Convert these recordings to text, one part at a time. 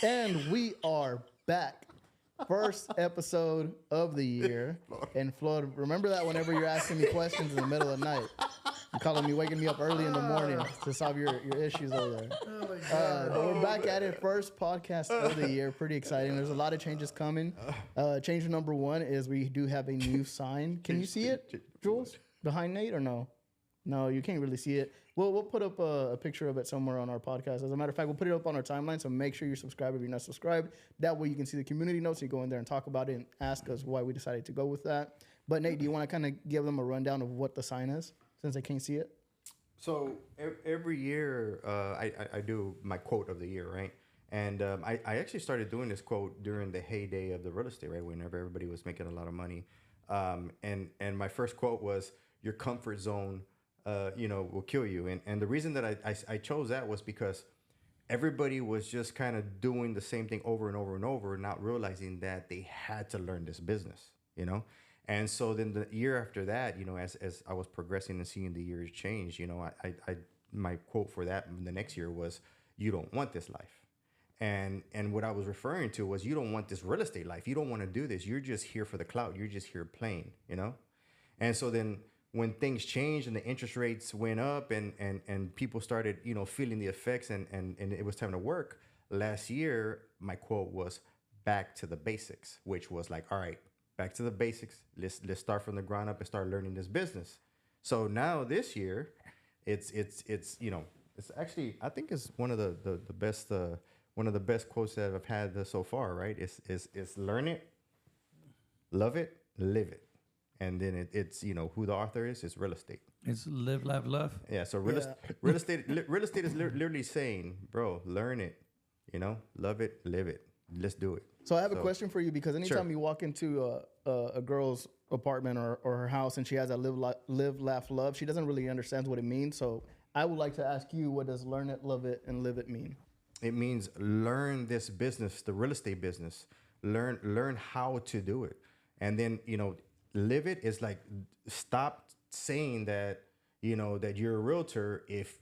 And we are back. First episode of the year. And Flor, remember that whenever you're asking me questions in the middle of the night. You're calling me, waking me up early in the morning to solve your issues over there. Oh my God. But we're back at it. First podcast of the year. Pretty exciting. There's a lot of changes coming. Change number one is we do have a new sign. Can you see it, Jules? Behind Nate or no? No, you can't really see it. We'll put up a picture of it somewhere on our podcast. As a matter of fact, we'll put it up on our timeline, so make sure you're subscribed if you're not subscribed. That way you can see the community notes. You go in there and talk about it and ask us why we decided to go with that. But Nate, do you want to kind of give them a rundown of what the sign is, since they can't see it? So every year I do my quote of the year, right? And I actually started doing this quote during the heyday of the real estate, right? Whenever everybody was making a lot of money. And my first quote was, your comfort zone will kill you. And the reason that I chose that was because everybody was just kind of doing the same thing over and over and over, not realizing that they had to learn this business, And so then the year after that, as I was progressing and seeing the years change, I my quote for that the next year was, you don't want this life. And what I was referring to was, you don't want this real estate life. You don't want to do this. You're just here for the clout. You're just here playing, And so then when things changed and the interest rates went up and people started, feeling the effects and it was time to work, last year, my quote was, back to the basics, which was like, all right, back to the basics. Let's start from the ground up and start learning this business. So now this year, it's actually, I think it's one of the best quotes that I've had so far, right? It's learn it, love it, live it. And then it's who the author is. It's real estate. It's live, laugh, love. Yeah. So real estate is literally saying, bro, learn it, love it, live it. Let's do it. So I have a question for you, because anytime you walk into a girl's apartment or her house and she has that live, laugh, love, she doesn't really understand what it means. So I would like to ask you, what does learn it, love it, and live it mean? It means learn this business, the real estate business. Learn how to do it, and then live it is like, stop saying that that you're a realtor if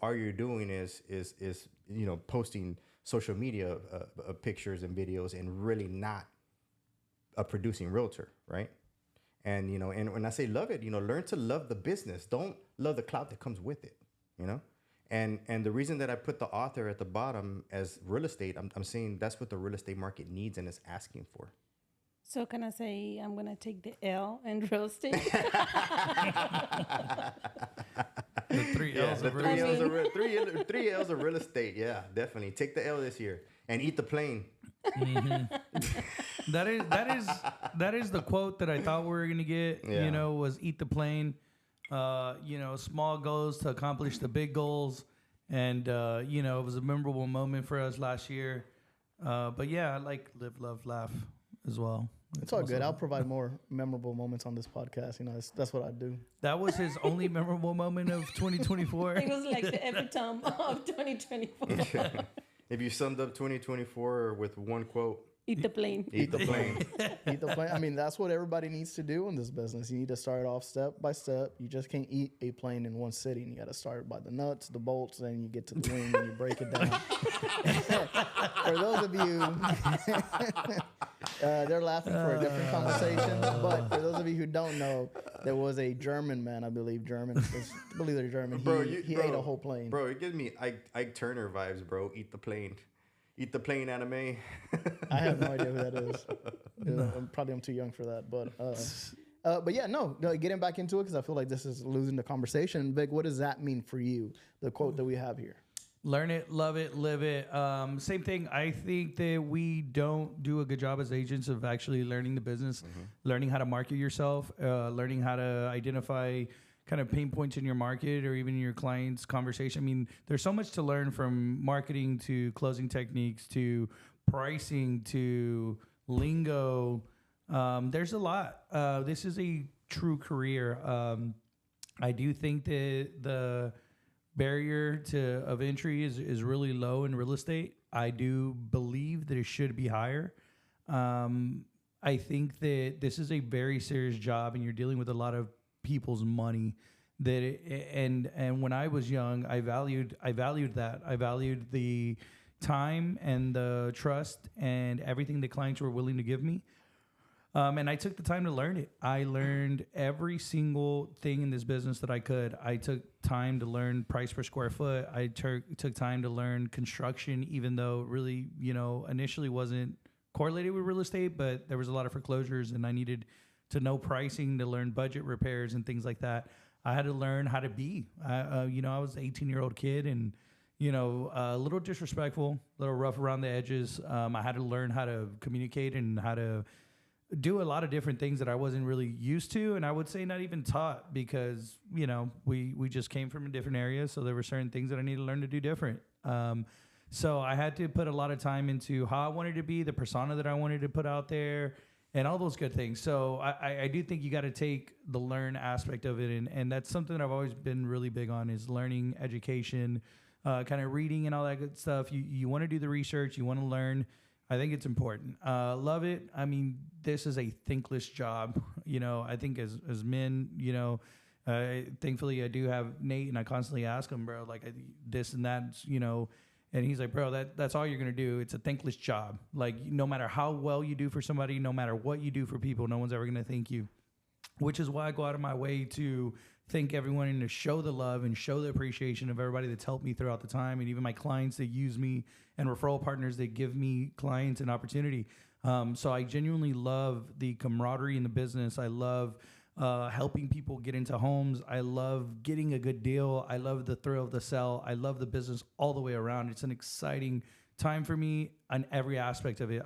all you're doing is posting social media pictures and videos and really not a producing realtor, right? And and when I say love it, learn to love the business. Don't love the clout that comes with it, And the reason that I put the author at the bottom as real estate, I'm saying that's what the real estate market needs and is asking for. So can I say I'm going to take the L in real estate? The three L's of real estate. Three L's of real estate. Yeah, definitely. Take the L this year and eat the plane. Mm-hmm. That is the quote that I thought we were going to get, was eat the plane. Small goals to accomplish the big goals. And, it was a memorable moment for us last year. But yeah, I like live, love, laugh as well. It's all good. I'll provide more memorable moments on this podcast. That's what I do. That was his only memorable moment of 2024. It was like the epitome of 2024. If you summed up 2024 with one quote, eat the plane. Eat the plane. Eat the plane. I mean, that's what everybody needs to do in this business. You need to start off step by step. You just can't eat a plane in one sitting. You got to start by the nuts, the bolts, then you get to the wing and you break it down. For those of you, they're laughing for a different conversation. But for those of you who don't know, there was a German man, I believe they're German. He ate a whole plane. Bro, it gives me Ike Turner vibes, bro. Eat the plane. Eat the plane anime. I have no idea who that is. I'm too young for that. But yeah, no, getting back into it, because I feel like this is losing the conversation. Vic, what does that mean for you, the quote that we have here? Learn it, love it, live it. Same thing. I think that we don't do a good job as agents of actually learning the business, learning how to market yourself, learning how to identify kind of pain points in your market or even your client's conversation. I mean, there's so much to learn, from marketing to closing techniques to pricing to lingo. There's a lot. This is a true career. I do think that the barrier of entry is really low in real estate. I do believe that it should be higher. I think that this is a very serious job, and you're dealing with a lot of people's money. And when I was young, I valued that. I valued the time and the trust and everything the clients were willing to give me. And I took the time to learn it. I learned every single thing in this business that I could. I took time to learn price per square foot. I took time to learn construction, even though it really, initially wasn't correlated with real estate, but there was a lot of foreclosures and I needed to know pricing, to learn budget repairs and things like that. I had to learn how to be. I was an 18-year-old kid and, a little disrespectful, a little rough around the edges. I had to learn how to communicate and how to do a lot of different things that I wasn't really used to, and I would say not even taught, because we just came from a different area, so there were certain things that I needed to learn to do different. So I had to put a lot of time into how I wanted to be, the persona that I wanted to put out there, and all those good things. So I do think you got to take the learn aspect of it, and that's something that I've always been really big on, is learning, education, kind of reading and all that good stuff. You want to do the research, you want to learn. I think it's important. Love it. I mean, this is a thankless job. I think as men, thankfully I do have Nate, and I constantly ask him, bro, like this and that, and he's like, bro, that's all you're going to do. It's a thankless job. Like, no matter how well you do for somebody, no matter what you do for people, no one's ever going to thank you, which is why I go out of my way to thank everyone and to show the love and show the appreciation of everybody that's helped me throughout the time, and even my clients that use me and referral partners that give me clients an opportunity. So I genuinely love the camaraderie in the business. I love helping people get into homes. I love getting a good deal. I love the thrill of the sell. I love the business all the way around. It's an exciting time for me on every aspect of it.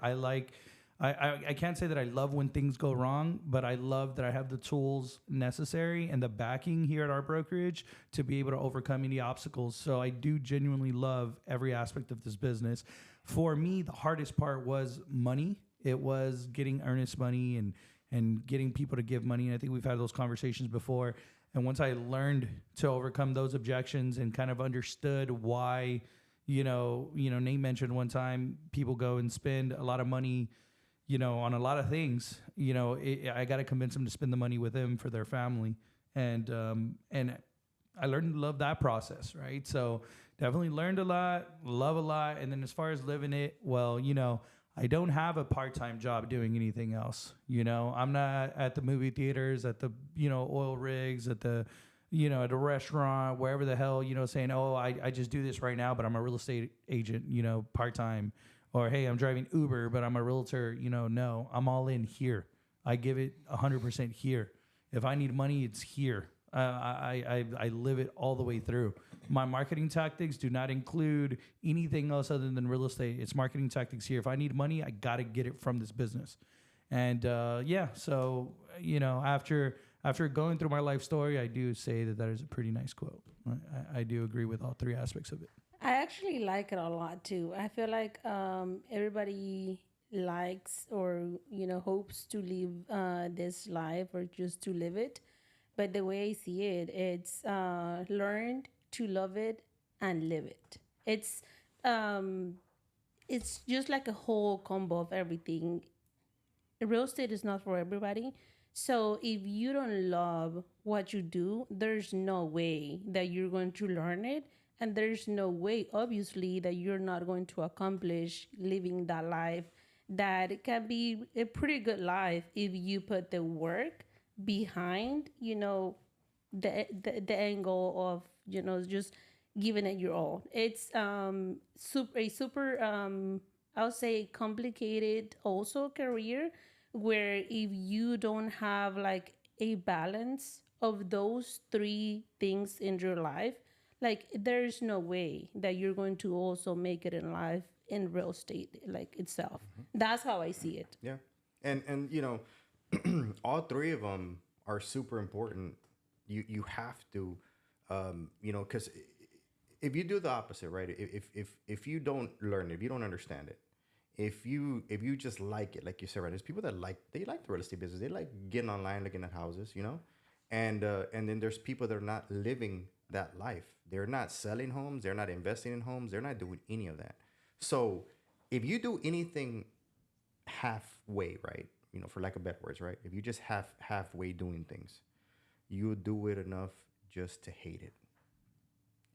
I can't say that I love when things go wrong, but I love that I have the tools necessary and the backing here at our brokerage to be able to overcome any obstacles. So I do genuinely love every aspect of this business. For me, the hardest part was money. It was getting earnest money and getting people to give money. And I think we've had those conversations before. And once I learned to overcome those objections and kind of understood why, Nate mentioned one time people go and spend a lot of money, on a lot of things, I got to convince them to spend the money with them for their family. And I learned to love that process, right? So definitely learned a lot, love a lot. And then as far as living it, well, I don't have a part-time job doing anything else. I'm not at the movie theaters, at the, oil rigs, at the, at a restaurant, wherever the hell, saying, oh, I just do this right now, but I'm a real estate agent, part-time. Or, hey, I'm driving Uber, but I'm a realtor. No, I'm all in here. I give it 100% here. If I need money, it's here. I live it all the way through. My marketing tactics do not include anything else other than real estate. It's marketing tactics here. If I need money, I got to get it from this business. And, so, after going through my life story, I do say that is a pretty nice quote. I do agree with all three aspects of it. I actually like it a lot too. I feel like everybody likes or hopes to live this life or just to live it, but the way I see it, it's learn to love it and live it. It's just like a whole combo of everything. Real estate is not for everybody. So if you don't love what you do, there's no way that you're going to learn it. And there's no way, obviously, that you're not going to accomplish living that life. That it can be a pretty good life if you put the work behind, the angle of, just giving it your all. It's super, I'll say complicated also career, where if you don't have like a balance of those three things in your life, like there's no way that you're going to also make it in life in real estate like itself. Mm-hmm. That's how I see it. Yeah. And all three of them are super important. You have to, because if you do the opposite, right? If you don't learn it, if you don't understand it, if you just like it, like you said, right? There's people that like the real estate business. They like getting online, looking at houses, and then there's people that are not living that life. They're not selling homes. They're not investing in homes. They're not doing any of that. So if you do anything halfway, right? For lack of better words, right? If you just halfway doing things, you do it enough just to hate it.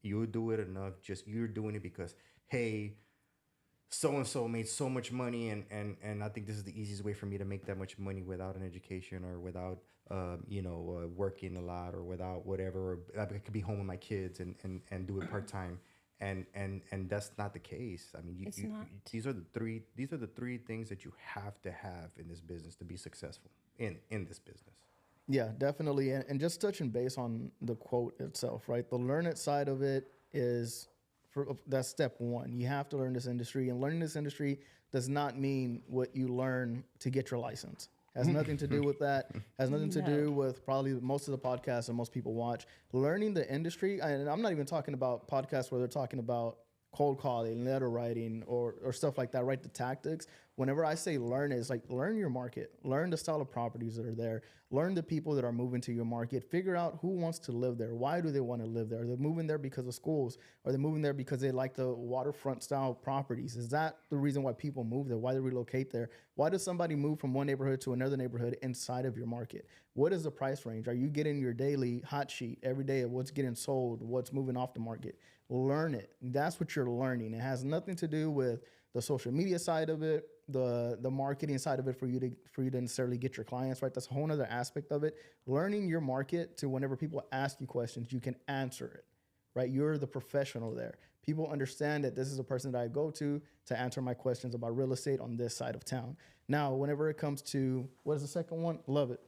You do it enough you're doing it because, hey, so and so made so much money, and I think this is the easiest way for me to make that much money without an education or without working a lot or without whatever. Or I could be home with my kids and do it part time. And that's not the case. I mean, It's not. these are the three things that you have to have in this business to be successful in this business. Yeah, definitely. And just touching base on the quote itself, right? The learn it side of it is that's step one. You have to learn this industry, and learning this industry does not mean what you learn to get your license. Has nothing to do with that. Has nothing to do with probably most of the podcasts that most people watch. Learning the industry, and I'm not even talking about podcasts where they're talking about cold calling, letter writing, or stuff like that, right? The tactics. Whenever I say learn, it's like learn your market, learn the style of properties that are there, learn the people that are moving to your market, figure out who wants to live there. Why do they want to live there? Are they moving there because of schools? Are they moving there because they like the waterfront style properties? Is that the reason why people move there? Why they relocate there? Why does somebody move from one neighborhood to another neighborhood inside of your market? What is the price range? Are you getting your daily hot sheet every day of what's getting sold, what's moving off the market? Learn it. That's what you're learning. It has nothing to do with the social media side of it, the marketing side of it for you to necessarily get your clients, right? That's a whole other aspect of it. Learning your market to whenever people ask you questions, you can answer it, right? You're the professional there. People understand that this is a person that I go to answer my questions about real estate on this side of town. Now, whenever it comes to, what is the second one? Love it.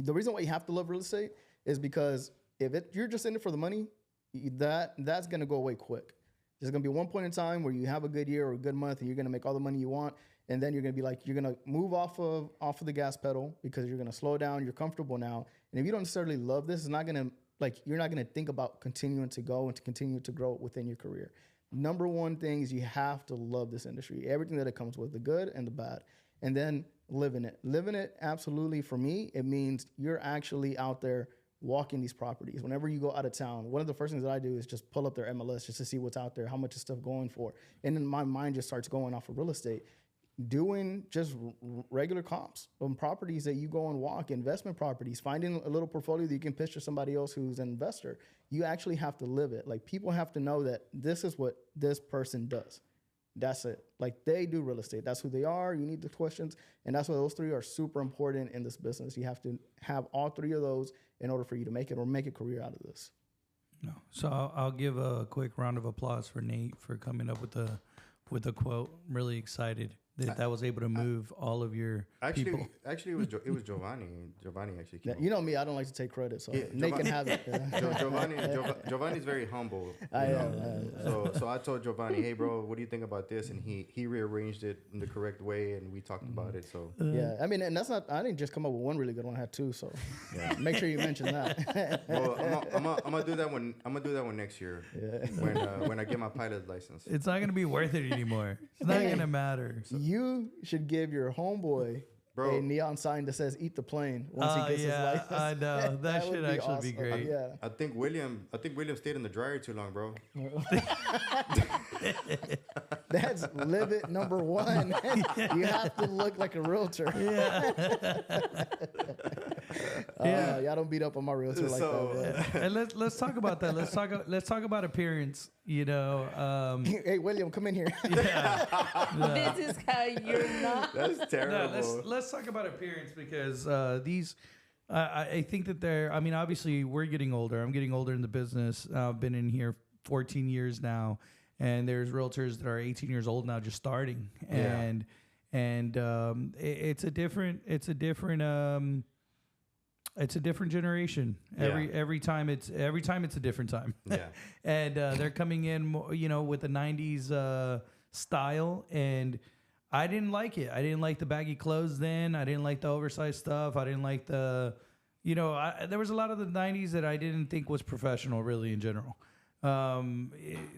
The reason why you have to love real estate is because if you're just in it for the money, that's going to go away quick. There's going to be one point in time where you have a good year or a good month and you're going to make all the money you want. And then you're going to be like, you're going to move off of the gas pedal because you're going to slow down. You're comfortable now. And if you don't necessarily love this, it's not going to, you're not going to think about continuing to go and to continue to grow within your career. Number one thing is you have to love this industry, everything that it comes with, the good and the bad. And then living it. Living it, absolutely, for me, it means you're actually out there walking these properties. Whenever you go out of town, one of the first things that I do is just pull up their MLS just to see what's out there, how much is stuff going for. And then my mind just starts going off of real estate. Doing just regular comps on properties that you go and walk, investment properties, finding a little portfolio that you can pitch to somebody else who's an investor. You actually have to live it. Like, people have to know that this is what this person does. That's it. Like, they do real estate. That's who they are. You need the questions. And that's why those three are super important in this business. You have to have all three of those in order for you to make it or make a career out of this. No. So I'll give a quick round of applause for Nate for coming up with a quote. I'm really excited that was able to move all of your people. Actually, it was Jovani. Jovani actually came. You know me, I don't like to take credit, so Nate can have it. Giovanni's very humble. So I told Jovani, hey bro, what do you think about this? And he rearranged it in the correct way, and we talked about it. So yeah, I mean, and that's not. I didn't just come up with one really good one. I had two. So yeah, make sure you mention that. Well, I'm gonna do that one. I'm gonna do that one next year. Yeah. When I get my pilot license. It's not gonna be worth it anymore. It's not gonna matter. So. You should give your homeboy a neon sign that says "Eat the plane" once he gets his license. I know that should actually awesome. be great. Yeah. I think William stayed in the dryer too long, bro. That's live it number one. You have to look like a realtor. Yeah. Y'all don't beat up on my realtor like that. And let's talk about that. Let's talk about appearance. You know. Hey William, come in here. This is how you're not. That's terrible. No, let's talk about appearance because these. I think that they're. I mean, obviously, we're getting older. I'm getting older in the business. I've been in here 14 years now, and there's realtors that are 18 years old now, just starting, and it's a different generation. Every time it's a different time. Yeah, and they're coming in, with the '90s style, and I didn't like it. I didn't like the baggy clothes then. I didn't like the oversized stuff. I didn't like the, there was a lot of the '90s that I didn't think was professional, really, in general.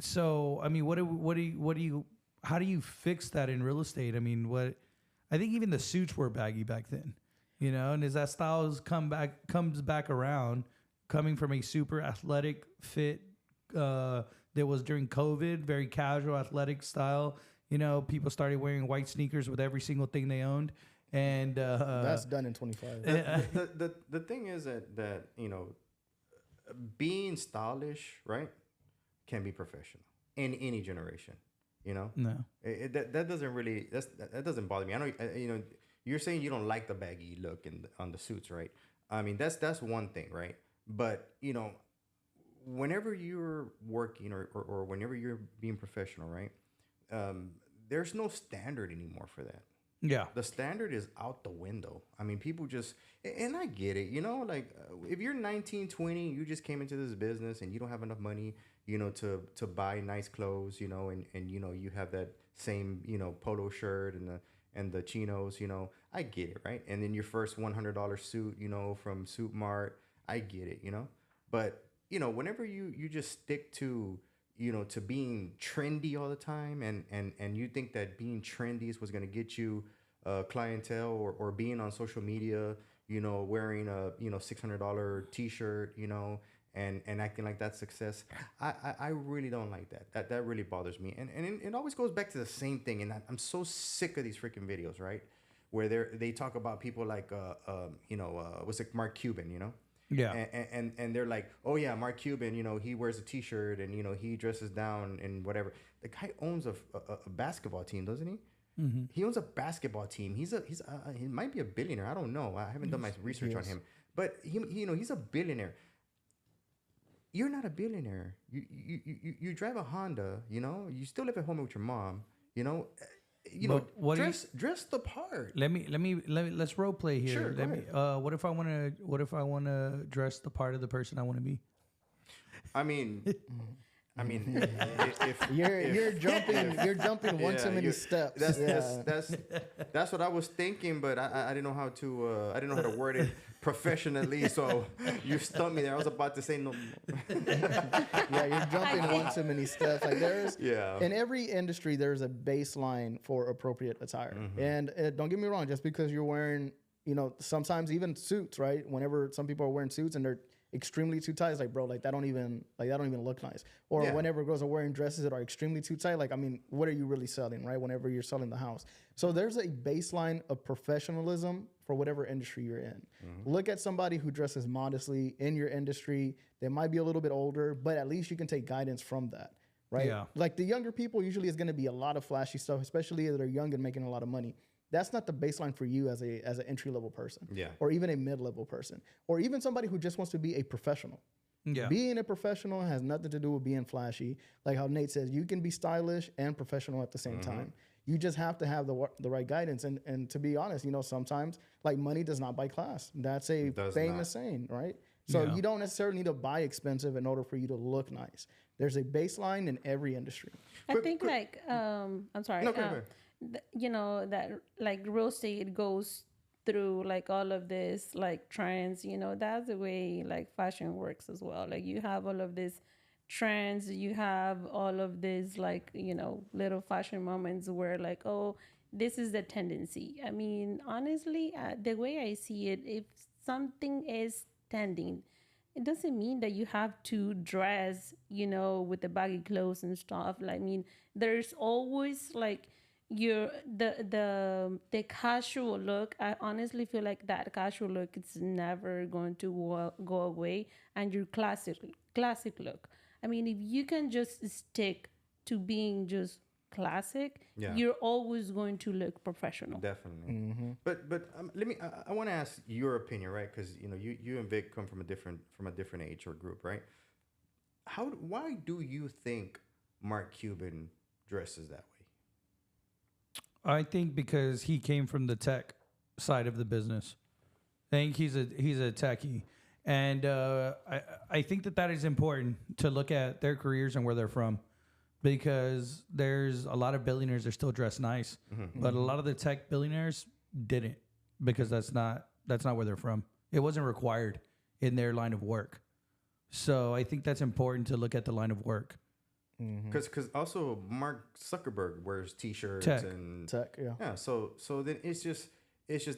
So I mean, how do you fix that in real estate? I mean, I think even the suits were baggy back then. And as that style comes back around, coming from a super athletic fit that was during COVID, very casual athletic style. People started wearing white sneakers with every single thing they owned, and that's done in 25. The thing is that being stylish, right, can be professional in any generation. You know, No. that doesn't really that doesn't bother me. I know you know you're saying you don't like the baggy look on the suits, right? I mean that's one thing, right? But you know, whenever you're working or whenever you're being professional, right? Um, there's no standard anymore for that. Yeah. The standard is out the window. I mean, people just, and I get it, you know, like if you're 19, 20, you just came into this business and you don't have enough money, you know, to buy nice clothes, you know, and, you know, you have that same, you know, polo shirt and the chinos, you know, I get it, right? And then your first $100 suit, you know, from Suit Mart, I get it, you know, but, you know, whenever you just stick to, you know, to being trendy all the time, and you think that being trendy is what's going to get you clientele, or being on social media, you know, wearing a, you know, $600 t-shirt, you know, and acting like that's success. I really don't like that really bothers me, and it always goes back to the same thing, and I'm so sick of these freaking videos, right, where they talk about people like you know, what's it, Mark Cuban, you know. Yeah. And they're like, oh yeah, Mark Cuban, you know, he wears a t-shirt and, you know, he dresses down and whatever. The guy owns a basketball team, doesn't he? Mm-hmm. He owns a basketball team. He might be a billionaire. I don't know. I haven't done my research on him, but he you know, he's a billionaire. You're not a billionaire. You drive a Honda, you know, you still live at home with your mom, you know. You know, dress the part. Let's role play here. Sure, Let me. What if I want to dress the part of the person I want to be? I mean, if You're jumping one too many steps. That's what I was thinking, but I didn't know how to I didn't know how to word it professionally. So you stumped me there. I was about to say no. Yeah, you're jumping one too many steps. Like in every industry, there's a baseline for appropriate attire. Mm-hmm. And don't get me wrong, just because you're wearing, you know, sometimes even suits, right? Whenever some people are wearing suits and they're extremely too tight, it's like, bro, like that don't even look nice. Or whenever girls are wearing dresses that are extremely too tight, like, I mean, what are you really selling, right? Whenever you're selling the house. So there's a baseline of professionalism for whatever industry you're in. Mm-hmm. Look at somebody who dresses modestly in your industry. They might be a little bit older, but at least you can take guidance from that, right? Yeah. Like the younger people, usually is going to be a lot of flashy stuff, especially if they're young and making a lot of money. That's not the baseline for you as an entry-level person, or even a mid-level person, or even somebody who just wants to be a professional. Yeah. Being a professional has nothing to do with being flashy. Like how Nate says, you can be stylish and professional at the same time. You just have to have the right guidance. And to be honest, you know, sometimes like money does not buy class. That's a famous saying, right? So you don't necessarily need to buy expensive in order for you to look nice. There's a baseline in every industry. I think like, I'm sorry. No, go ahead. You know, that like real estate goes through like all of this like trends, you know, that's the way like fashion works as well. Like you have all of these trends, you have all of these like, you know, little fashion moments where like, oh, this is the tendency. I mean, honestly, the way I see it, if something is trending, it doesn't mean that you have to dress, you know, with the baggy clothes and stuff. Like, I mean, there's always like the casual look. I honestly feel like that casual look is never going to go away, and your classic look. I mean, if you can just stick to being just classic, you're always going to look professional. Definitely. Mm-hmm. But let me. I want to ask your opinion, right? Because you know, you and Vic come from a different age or group, right? Why do you think Mark Cuban dresses that way? I think because he came from the tech side of the business. I think he's a techie, and I think that is important to look at their careers and where they're from, because there's a lot of billionaires that still dress nice, but a lot of the tech billionaires didn't, because that's not where they're from. It wasn't required in their line of work. So I think that's important to look at the line of work. Because also Mark Zuckerberg wears t-shirts and tech, yeah. So then it's just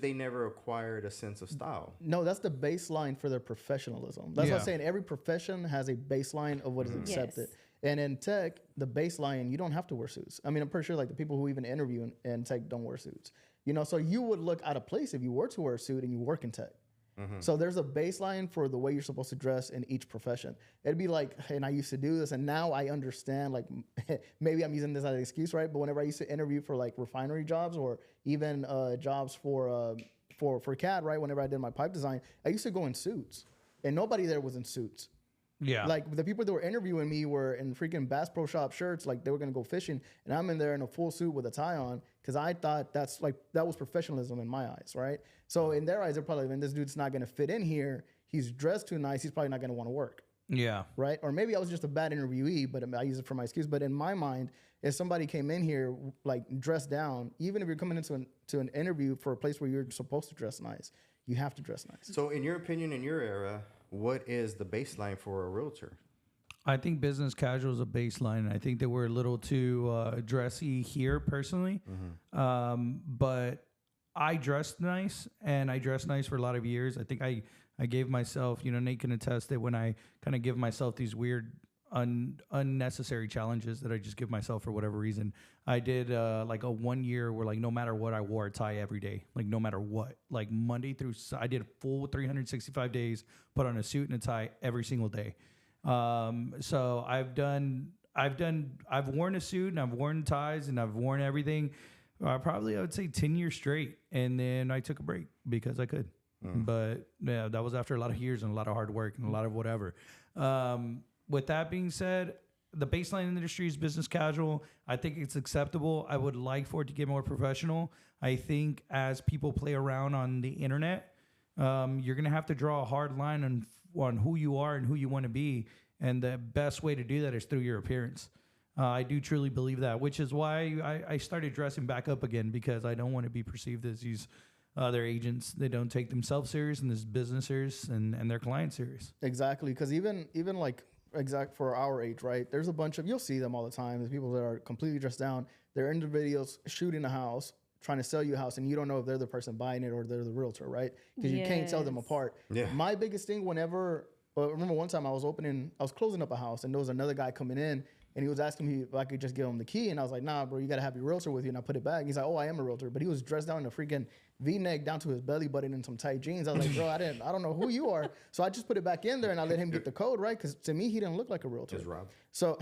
they never acquired a sense of style. No, that's the baseline for their professionalism. That's what I'm saying. Every profession has a baseline of what is accepted. Yes. And in tech, the baseline, you don't have to wear suits. I mean, I'm pretty sure like the people who even interview in tech don't wear suits. You know, so you would look out of place if you were to wear a suit and you work in tech. So there's a baseline for the way you're supposed to dress in each profession. It'd be like, and I used to do this, and now I understand, like, maybe I'm using this as an excuse, right? But whenever I used to interview for like refinery jobs or even jobs for CAD, right? Whenever I did my pipe design, I used to go in suits, and nobody there was in suits. Yeah. Like the people that were interviewing me were in freaking Bass Pro Shop shirts, like they were gonna go fishing, and I'm in there in a full suit with a tie on because I thought that was professionalism in my eyes, right? So in their eyes, they're probably, man, this dude's not gonna fit in here. He's dressed too nice. He's probably not gonna want to work, Yeah. right? Or maybe I was just a bad interviewee, but I use it for my excuse. But in my mind, if somebody came in here like dressed down, even if you're coming into an interview for a place where you're supposed to dress nice, you have to dress nice. So, in your opinion, in your era, what is the baseline for a realtor? I think business casual is a baseline. I think that we're a little too dressy here personally. But I dressed nice, and I dressed nice for a lot of years. I think I gave myself, Nate can attest that when I kind of give myself these weird, unnecessary challenges that I just give myself for whatever reason. I did like a 1 year where like no matter what, I wore a tie every day. Like no matter what, like Monday through, I did a full 365 days, put on a suit and a tie every single day. So I've worn a suit and I've worn ties and I've worn everything. Probably I would say 10 years straight. And then I took a break because I could. But yeah, that was after a lot of years and a lot of hard work and a lot of whatever. With that being said, the baseline in the industry is business casual. I think it's acceptable. I would like for it to get more professional. I think as people play around on the internet, you're going to have to draw a hard line on who you are and who you want to be. And the best way to do that is through your appearance. I do truly believe that, which is why I started dressing back up again, because I don't want to be perceived as these other agents. They don't take themselves serious and this business serious and their clients serious. Exactly, because even like for our age, right? There's a bunch of, you'll see them all the time. There's people that are completely dressed down. They're in the videos shooting a house, trying to sell you a house, and you don't know if they're the person buying it or they're the realtor, right? Because you can't tell them apart. Yeah. My biggest thing whenever, remember one time I was closing up a house, and there was another guy coming in, and he was asking me if I could just give him the key, and I was like, nah, bro, you got to have your realtor with you, and I put it back. He's like, oh, I am a realtor, but he was dressed down in a freaking V-neck down to his belly button and some tight jeans. I was like, bro, I don't know who you are. So I just put it back in there, and I let him get the code, right? Because to me, he didn't look like a realtor. It's Rob. So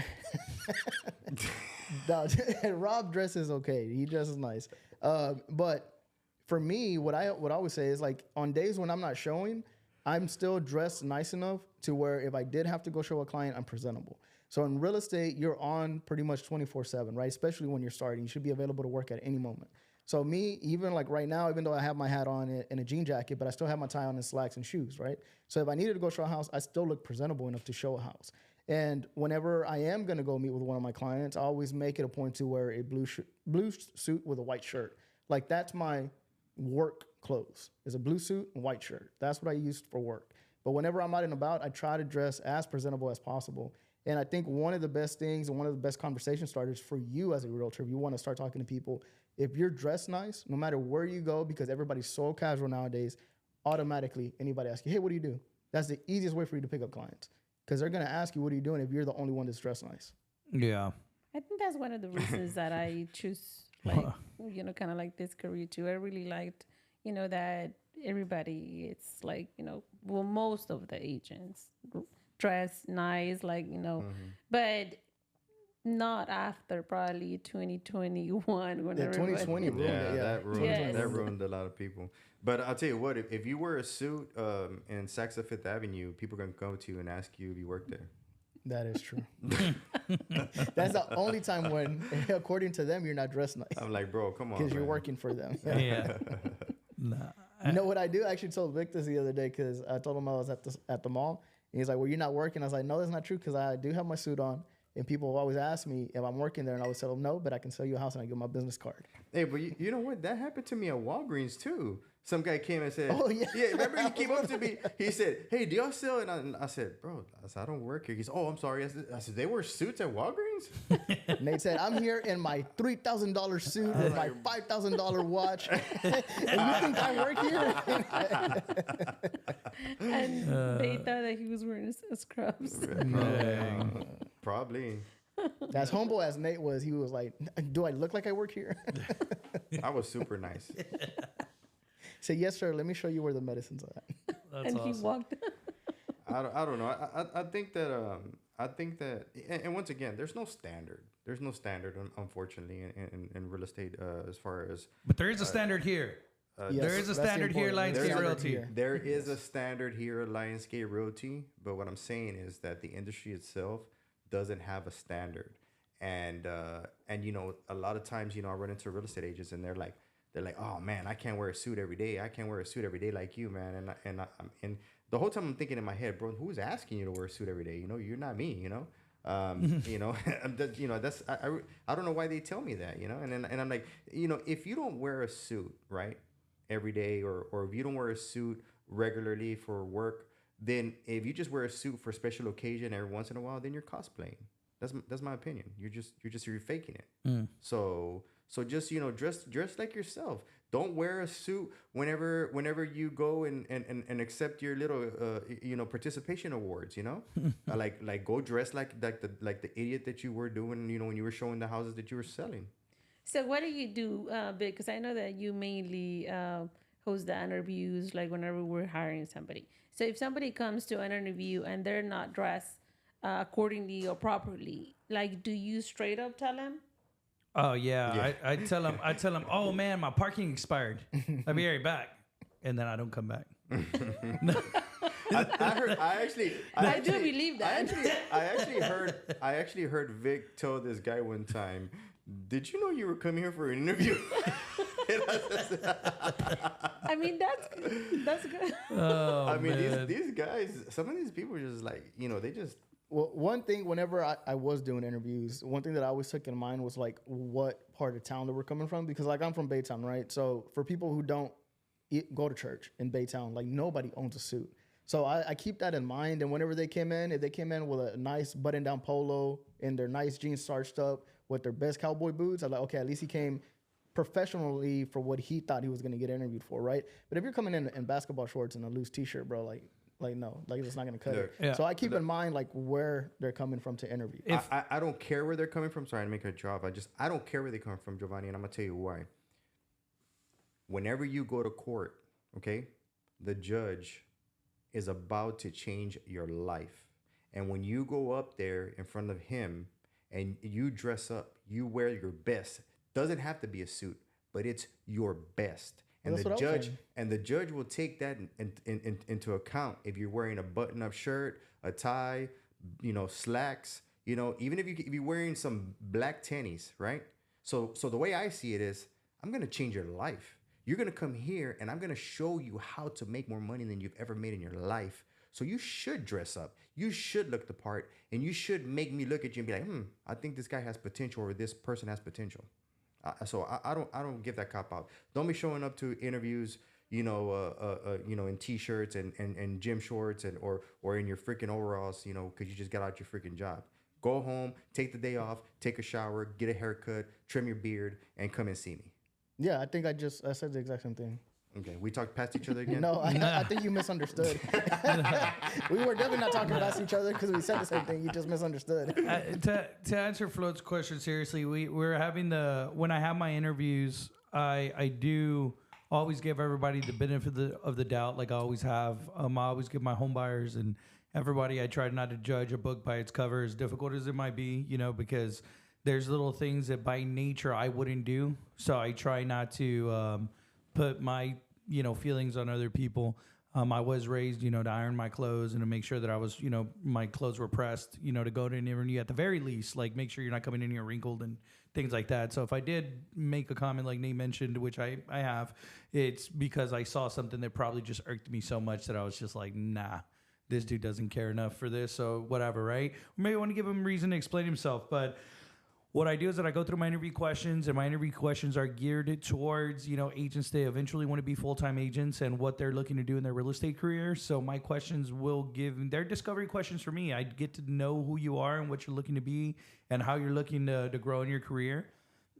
Rob dresses okay. He dresses nice. But for me, what I always say is, like, on days when I'm not showing, I'm still dressed nice enough to where if I did have to go show a client, I'm presentable. So in real estate, you're on pretty much 24/7, right? Especially when you're starting, you should be available to work at any moment. So me, even like right now, even though I have my hat on and a jean jacket, but I still have my tie on and slacks and shoes, right? So if I needed to go show a house, I still look presentable enough to show a house. And whenever I am going to go meet with one of my clients, I always make it a point to wear a blue suit with a white shirt. Like, that's my work clothes, is a blue suit and white shirt. That's what I use for work. But whenever I'm out and about, I try to dress as presentable as possible. And I think one of the best things and one of the best conversation starters for you as a realtor, if you want to start talking to people, if you're dressed nice, no matter where you go, because everybody's so casual nowadays, automatically anybody asks you, hey, what do you do? That's the easiest way for you to pick up clients, because they're going to ask you, what are you doing, if you're the only one that's dressed nice. Yeah. I think that's one of the reasons that I choose, like, kind of like this career too. I really liked, that everybody, it's like, most of the agents dress nice, like, but not after probably 2021 when 2020 ruined it. That ruined a lot of people. But I'll tell you what, if you wear a suit in Saks of Fifth Avenue, people are going to come to you and ask you if you work there. That is true. That's the only time when, according to them, you're not dressed nice. I'm like, bro, come on, because you're working for them. Yeah. Nah. You know what I do? I actually told Vick this the other day, because I told him I was at the mall. And he's like, well, you're not working. I was like, no, that's not true, because I do have my suit on. And people always ask me if I'm working there, and I always tell them no, but I can sell you a house, and I give my business card. Hey, but you know what? That happened to me at Walgreens too. Some guy came and said, oh, yeah. Yeah, remember he came up to me. He said, hey, do y'all sell? And I said, bro, I don't work here. He said, oh, I'm sorry. I said, they wear suits at Walgreens? Nate said, I'm here in my $3,000 suit with my $5,000 watch. And you think I work here? And they thought that he was wearing scrubs. Probably. As humble as Nate was, he was like, do I look like I work here? I was super nice. Say, yes, sir. Let me show you where the medicine's at. That's and awesome. he walked. I don't know. I think that, and once again, there's no standard. There's no standard, unfortunately, in real estate as far as. But there is a standard here. Yes, there is a that's the standard here, important- there's Lionsgate a standard Realty. here. There is a standard here at Lionsgate Realty, but what I'm saying is that the industry itself doesn't have a standard, and you know, a lot of times, you know, I run into real estate agents and they're like, oh man, I can't wear a suit every day. I can't wear a suit every day like you, man. And the whole time I'm thinking in my head, bro, who's asking you to wear a suit every day? You know, you're not me. You know. You know, you know, that's I don't know why they tell me that, you know, and I'm like, you know, if you don't wear a suit, right, every day, or if you don't wear a suit regularly for work, then if you just wear a suit for special occasion every once in a while, then you're cosplaying. That's my opinion. You're faking it. So just, you know, dress like yourself. Don't wear a suit whenever you go and accept your little you know, participation awards, you know. like go dress like the idiot that you were doing, you know, when you were showing the houses that you were selling. So what do you do, Vic? Because I know that you mainly host the interviews, like whenever we're hiring somebody. So if somebody comes to an interview and they're not dressed accordingly or properly, like, do you straight up tell them? Oh yeah. I tell them, oh man, my parking expired. I'll be right back, and then I don't come back. I do believe that. I actually heard Vic tell this guy one time, "Did you know you were coming here for an interview?" I mean, that's good. Oh, I mean, man. these guys, some of these people are just like, you know, they just. Well, one thing, whenever I was doing interviews, one thing that I always took in mind was like what part of town that we're coming from, because like I'm from Baytown, right? So for people who don't go to church in Baytown, like nobody owns a suit. So I keep that in mind. And whenever they came in, if they came in with a nice button-down polo and their nice jeans starched up with their best cowboy boots, I'm like, okay, at least he came professionally for what he thought he was going to get interviewed for, right? But if you're coming in basketball shorts and a loose T-shirt, bro, like no, like it's not gonna cut it. Yeah. So I keep in mind like where they're coming from to interview. I don't care where they're coming from. Sorry to make a job. I don't care where they come from, Jovani, and I'm gonna tell you why. Whenever you go to court, okay, the judge is about to change your life, and when you go up there in front of him and you dress up, you wear your best. Doesn't have to be a suit, but it's your best. And the judge will take that into account. If you're wearing a button-up shirt, a tie, you know, slacks, you know, even if you're wearing some black tennies, right? So the way I see it is, I'm gonna change your life. You're gonna come here, and I'm gonna show you how to make more money than you've ever made in your life. So you should dress up. You should look the part, and you should make me look at you and be like, I think this guy has potential, or this person has potential. So I don't give that cop out. Don't be showing up to interviews, you know, in t-shirts and gym shorts or in your freaking overalls, you know, because you just got out your freaking job. Go home, take the day off, take a shower, get a haircut, trim your beard, and come and see me. Yeah, I think I said the exact same thing. Okay, we talked past each other again. No, I think you misunderstood. We were definitely not talking past each other because we said the same thing. You just misunderstood. To answer Flo's question seriously, we're having when I have my interviews, I do always give everybody the benefit of the doubt, like I always have. I always give my home buyers and everybody. I try not to judge a book by its cover, as difficult as it might be, you know, because there's little things that by nature I wouldn't do. So I try not to put my, you know, feelings on other people. I was raised, you know, to iron my clothes and to make sure that I was, you know, my clothes were pressed, you know, to go to an interview at the very least, like make sure you're not coming in here wrinkled and things like that. So if I did make a comment like Nate mentioned, which I have, it's because I saw something that probably just irked me so much that I was just like, nah, this dude doesn't care enough for this. So whatever, right? Maybe I want to give him a reason to explain himself, but what I do is that I go through my interview questions, and my interview questions are geared towards, you know, agents that eventually want to be full-time agents and what they're looking to do in their real estate career. So my questions will give their discovery questions for me. I get to know who you are and what you're looking to be and how you're looking to grow in your career.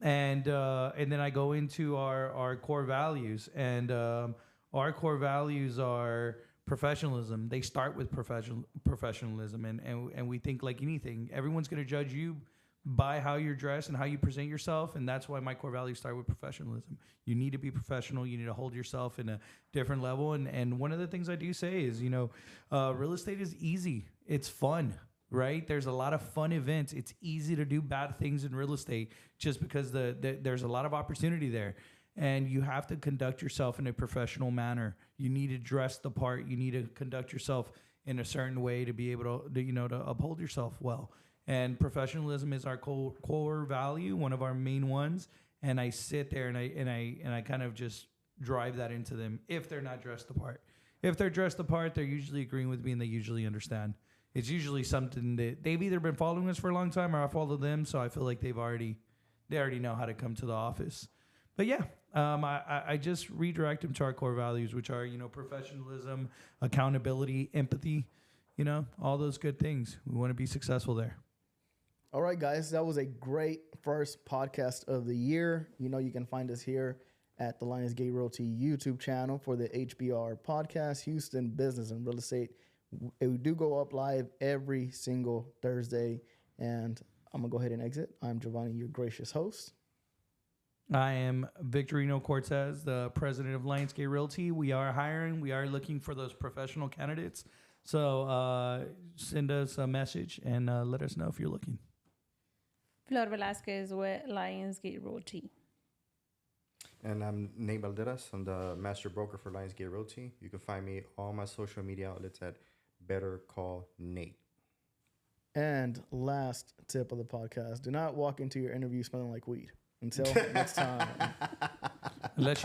And then I go into our core values, and our core values are professionalism. They start with professionalism, and we think like anything. Everyone's going to judge you by how you're dressed and how you present yourself. And that's why my core values start with professionalism. You need to be professional. You need to hold yourself in a different level. And one of the things I do say is, real estate is easy. It's fun, right? There's a lot of fun events. It's easy to do bad things in real estate just because there's a lot of opportunity there. And you have to conduct yourself in a professional manner. You need to dress the part. You need to conduct yourself in a certain way to be able to uphold yourself well. And professionalism is our core value, one of our main ones. And I sit there and I kind of just drive that into them if they're not dressed the part. If they're dressed the part, they're usually agreeing with me and they usually understand. It's usually something that they've either been following us for a long time or I followed them. So I feel like they already know how to come to the office. But yeah, I just redirect them to our core values, which are, professionalism, accountability, empathy, all those good things. We want to be successful there. All right, guys, that was a great first podcast of the year. You can find us here at the Lionsgate Realty YouTube channel for the HBR podcast, Houston Business and Real Estate. We do go up live every single Thursday, and I'm going to go ahead and exit. I'm Jovani, your gracious host. I am Victorino Cortez, the president of Lionsgate Realty. We are hiring. We are looking for those professional candidates. So send us a message and let us know if you're looking. Flor Velasquez with Lionsgate Realty. And I'm Nate Balderas. I'm the master broker for Lionsgate Realty. You can find me on my social media outlets at Better Call Nate. And last tip of the podcast, do not walk into your interview smelling like weed. Until next time. Unless